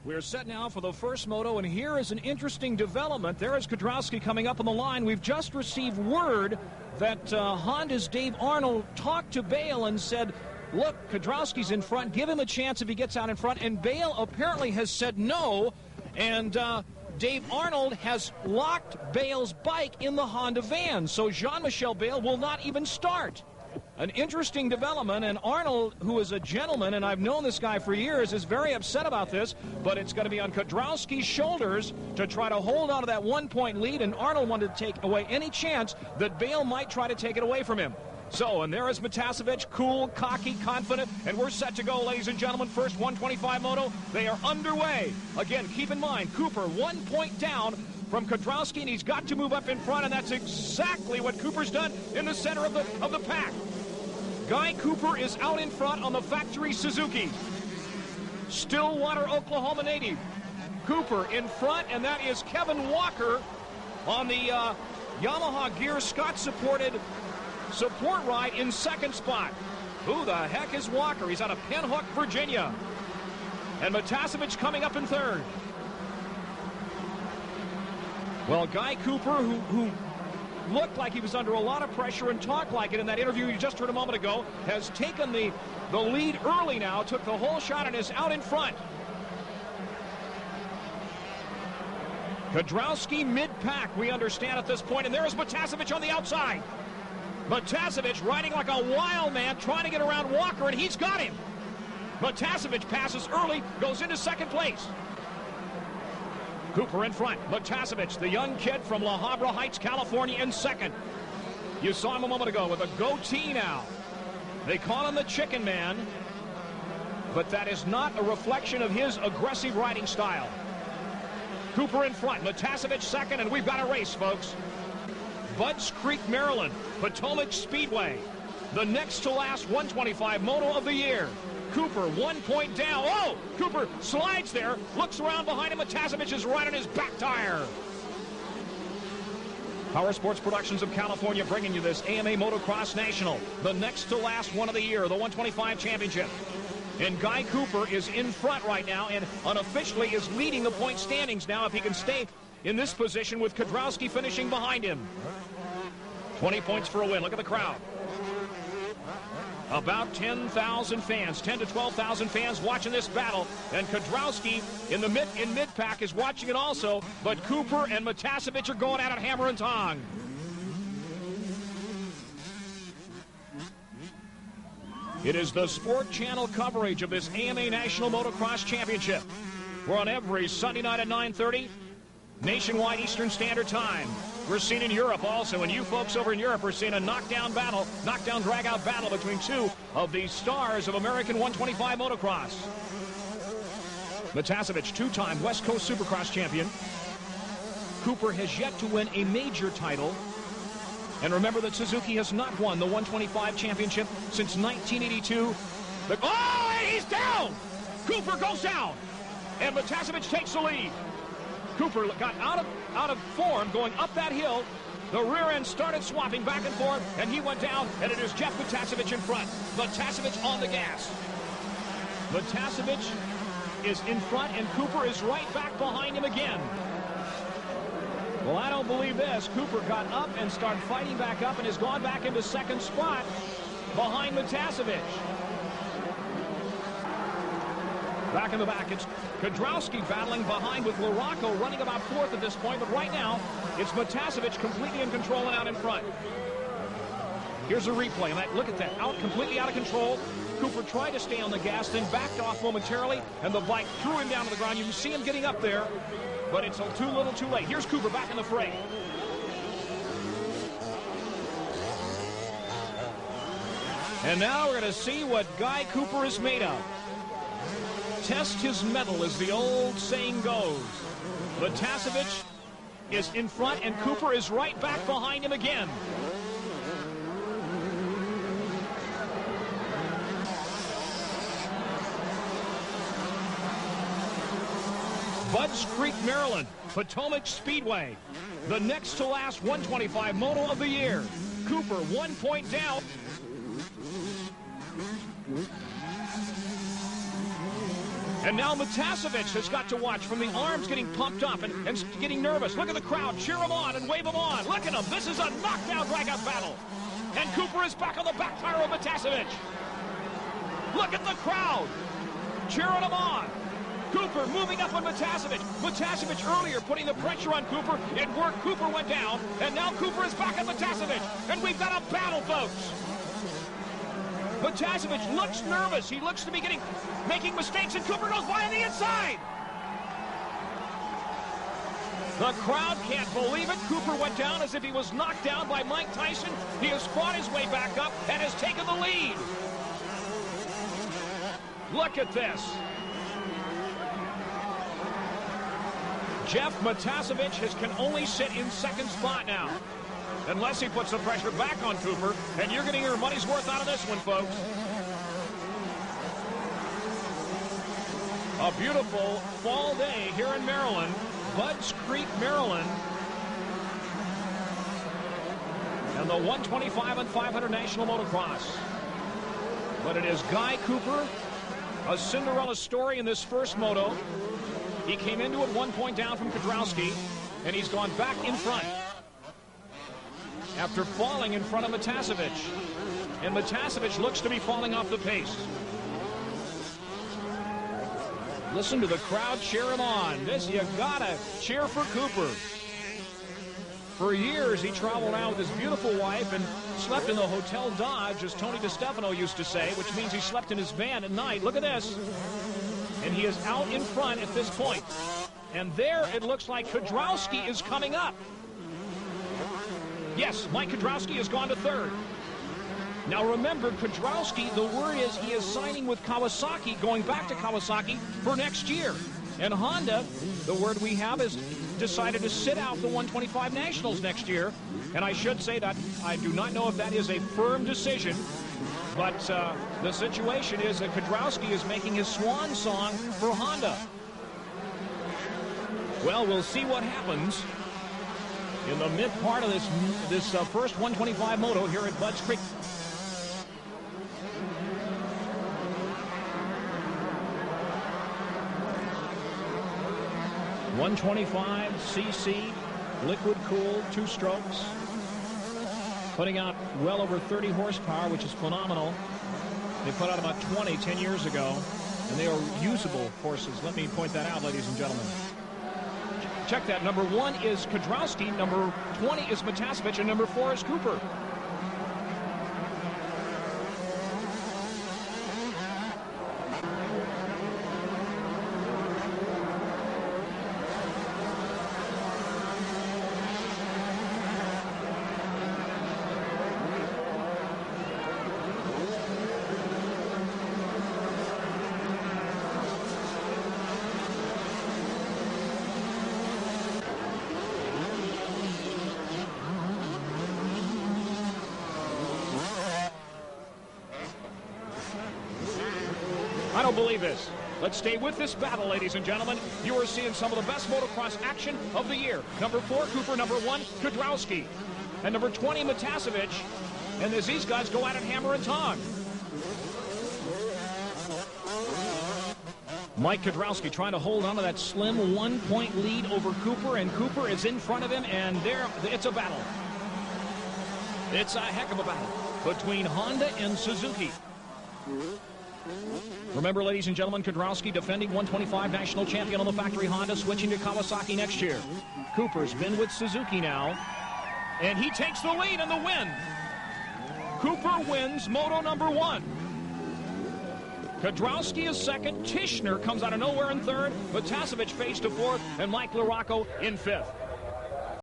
We're set now for the first moto, and here is an interesting development. There is Kedrowski coming up on the line. We've just received word that Honda's Dave Arnold talked to Bale and said, look, Kedrowski's in front. Give him a chance if he gets out in front. And Bale apparently has said no, and Dave Arnold has locked Bale's bike in the Honda van, so Jean-Michel Bale will not even start. An interesting development, and Arnold, who is a gentleman, and I've known this guy for years, is very upset about this, but it's going to be on Kedrowski's shoulders to try to hold on to that 1-point lead, and Arnold wanted to take away any chance that Bale might try to take it away from him. So, and there is Matiasevich, cool, cocky, confident, and we're set to go, ladies and gentlemen. First 125 moto, they are underway. Again, keep in mind, Cooper 1 point down from Kedrowski, and he's got to move up in front, and that's exactly what Cooper's done in the center of the pack. Guy Cooper is out in front on the factory Suzuki. Stillwater, Oklahoma native. Cooper in front, and that is Kevin Walker on the Yamaha Gear Scott-supported support ride in second spot. Who the heck is Walker? He's out of Pinhook, Virginia. And Matiasevich coming up in third. Well, Guy Cooper, who looked like he was under a lot of pressure and talked like it in that interview you just heard a moment ago, has taken the lead early now, took the whole shot, and is out in front. Kedrowski mid-pack, we understand at this point, and there is Matiasevich on the outside. Matiasevich riding like a wild man, trying to get around Walker, and he's got him. Matiasevich passes early, goes into second place. Cooper in front. Matiasevich, the young kid from La Habra Heights, California, in second. You saw him a moment ago with a goatee now. They call him the Chicken Man, but that is not a reflection of his aggressive riding style. Cooper in front. Matiasevich second, and we've got a race, folks. Budds Creek, Maryland, Potomac Speedway. The next to last 125 moto of the year. Cooper 1 point down. Oh, Cooper slides there, looks around behind him. Matiasevich is right on his back tire. Power Sports Productions of California bringing you this AMA Motocross National, the next to last one of the year, the 125 championship. And Guy Cooper is in front right now and unofficially is leading the point standings now if he can stay in this position with Kedrowski finishing behind him. 20 points for a win. Look at the crowd. About 10,000 fans, 10 to 12,000 fans watching this battle, and Kedrowski in mid-pack is watching it also, but Cooper and Matiasevich are going at it hammer and tong. It is the Sport Channel coverage of this AMA National Motocross Championship. We're on every Sunday night at 9:30, nationwide Eastern Standard Time. We're seeing in Europe also, and you folks over in Europe are seeing a knockdown drag-out battle between two of the stars of American 125 motocross. Matiasevich, two-time West Coast Supercross champion. Cooper has yet to win a major title. And remember that Suzuki has not won the 125 championship since 1982. Oh, and he's down! Cooper goes down, and Matiasevich takes the lead. Cooper got out of form going up that hill. The rear end started swapping back and forth, and he went down, and it is Jeff Matiasevich in front. Matiasevich on the gas. Matiasevich is in front, and Cooper is right back behind him again. Well, I don't believe this. Cooper got up and started fighting back up and has gone back into second spot behind Matiasevich. Back in the back, it's Kedrowski battling behind with Larocco running about fourth at this point, but right now it's Matiasevich completely in control and out in front. Here's a replay. Look at that, completely out of control. Cooper tried to stay on the gas, then backed off momentarily, and the bike threw him down to the ground. You can see him getting up there, but it's too little too late. Here's Cooper back in the fray. And now we're going to see what Guy Cooper is made of. Test his mettle, as the old saying goes. Matiasevich is in front, and Cooper is right back behind him again. Budds Creek, Maryland, Potomac Speedway. The next to last 125 moto of the year. Cooper 1 point down. And now Motacevich has got to watch from the arms getting pumped up and getting nervous. Look at the crowd. Cheer him on and wave him on. Look at him. This is a knockdown drag-out battle. And Cooper is back on the backfire of Motacevich. Look at the crowd. Cheering him on. Cooper moving up on Motacevich. Motacevich earlier putting the pressure on Cooper. It worked. Cooper went down. And now Cooper is back on Motacevich. And we've got a battle, folks. Motacevich looks nervous. He looks to be making mistakes, and Cooper goes by on the inside. The crowd can't believe it. Cooper went down as if he was knocked down by Mike Tyson. He has fought his way back up and has taken the lead. Look at this. Jeff Motacevich can only sit in second spot now, unless he puts the pressure back on Cooper, and you're getting your money's worth out of this one, folks. A beautiful fall day here in Maryland, Budds Creek, Maryland. And the 125 and 500 National Motocross. But it is Guy Cooper, a Cinderella story in this first moto. He came into it 1 point down from Kedrowski, and he's gone back in front after falling in front of Motacevich. And Motacevich looks to be falling off the pace. Listen to the crowd cheer him on. You gotta cheer for Cooper. For years, he traveled around with his beautiful wife and slept in the Hotel Dodge, as Tony DiStefano used to say, which means he slept in his van at night. Look at this. And he is out in front at this point. And there it looks like Kedrowski is coming up. Yes, Mike Kedrowski has gone to third. Now remember, Kedrowski, the word is he is signing with Kawasaki, going back to Kawasaki for next year. And Honda, the word we have is decided to sit out the 125 Nationals next year. And I should say that I do not know if that is a firm decision, but the situation is that Kedrowski is making his swan song for Honda. Well, we'll see what happens in the mid part of this first 125 moto here at Budds Creek. .125 cc, liquid cooled, 2 strokes, putting out well over 30 horsepower, which is phenomenal. They put out about 20 10 years ago, and they are usable horses. Let me point that out, ladies and gentlemen. Check that. Number 1 is Kedrowski, number 20 is Motacevich, and number 4 is Cooper. I don't believe this. Let's stay with this battle, ladies and gentlemen. You are seeing some of the best motocross action of the year. Number 4, Cooper. Number 1, Kedrowski. And number 20, Motacevich. And as these guys go at it hammer and tong. Mike Kedrowski trying to hold on to that slim 1 point lead over Cooper, and Cooper is in front of him, and there, it's a battle. It's a heck of a battle between Honda and Suzuki. Remember, ladies and gentlemen, Kedrowski, defending 125 national champion on the factory Honda, switching to Kawasaki next year. Cooper's been with Suzuki now, and he takes the lead in the win. Cooper wins Moto number 1. Kedrowski is second. Tishner comes out of nowhere in third. Motacevich fades to fourth, and Mike LaRocco in fifth.